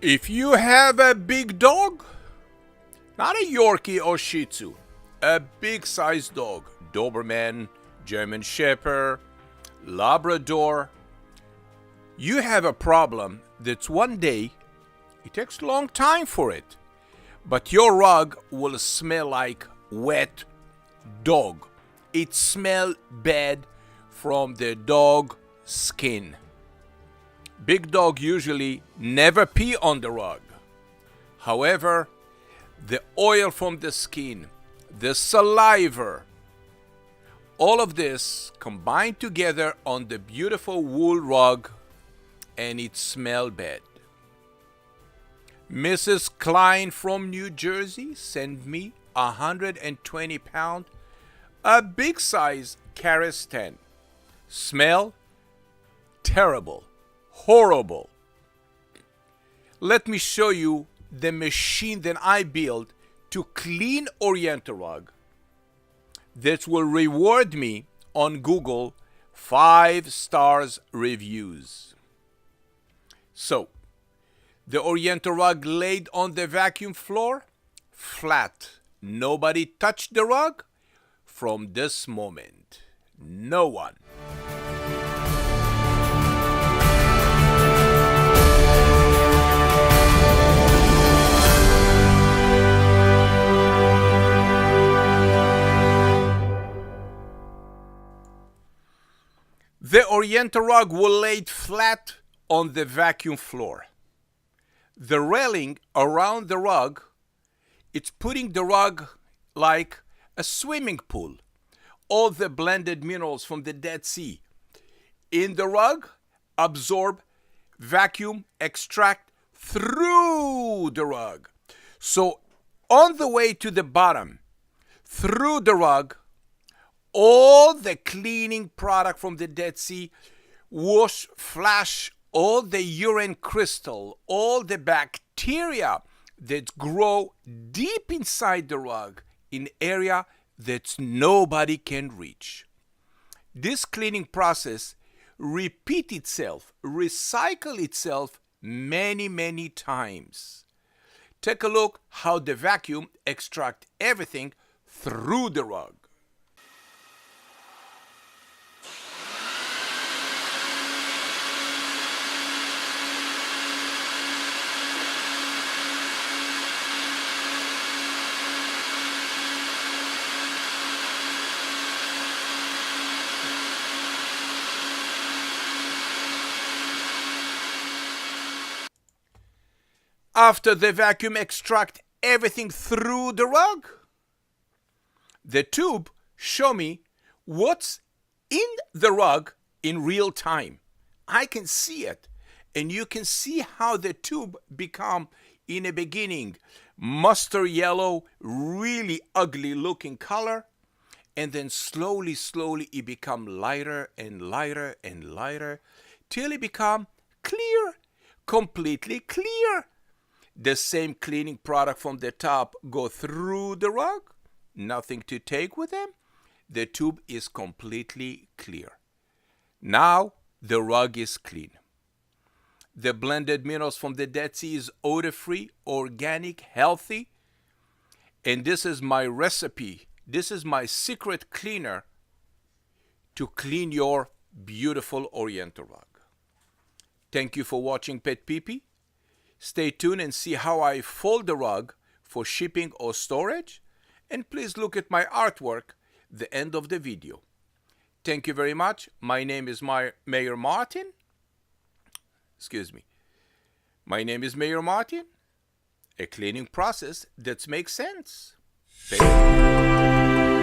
If you have a big dog, not a Yorkie or Shih Tzu, a big sized dog, Doberman, German Shepherd, Labrador, you have a problem that's one day, it takes a long time for it, but your rug will smell like wet dog. It smells bad from the dog skin. Big dog usually never pee on the rug. However, the oil from the skin, the saliva, all of this combined together on the beautiful wool rug, and it smells bad. Mrs. Klein from New Jersey sent me 120 pound, a big size Karastan. Smell terrible, horrible. Let me show you the machine that I built to clean Oriental rug that will reward me on Google 5 stars reviews. So, the Oriental rug laid on the vacuum floor, flat. Nobody touched the rug from this moment. No one. The Oriental rug will lay flat on the vacuum floor. The railing around the rug, it's putting the rug like a swimming pool. All the blended minerals from the Dead Sea in the rug absorb, vacuum, extract through the rug. So on the way to the bottom, through the rug, all the cleaning product from the Dead Sea wash, flash all the urine crystal, all the bacteria that grow deep inside the rug in area that nobody can reach. This cleaning process repeat itself, recycle itself many times. Take a look how the vacuum extract everything through the rug. After the vacuum extract everything through the rug, the tube show me what's in the rug in real time. I can see it, and you can see how the tube become in the beginning mustard yellow, really ugly looking color, and then slowly it become lighter and lighter and lighter till it become clear, completely clear. The same cleaning product from the top go through the rug, nothing to take with them. The tube is completely clear. Now the rug is clean. The blended minerals from the Dead Sea is odor-free, organic, healthy. And this is my recipe. This is my secret cleaner to clean your beautiful Oriental rug. Thank you for watching PetPeePee. Stay tuned and see how I fold the rug for shipping or storage. And please look at my artwork, the end of the video. Thank you very much. My name is Meunier Martin. Excuse me. My name is Meunier Martin. A cleaning process that makes sense. Thank you.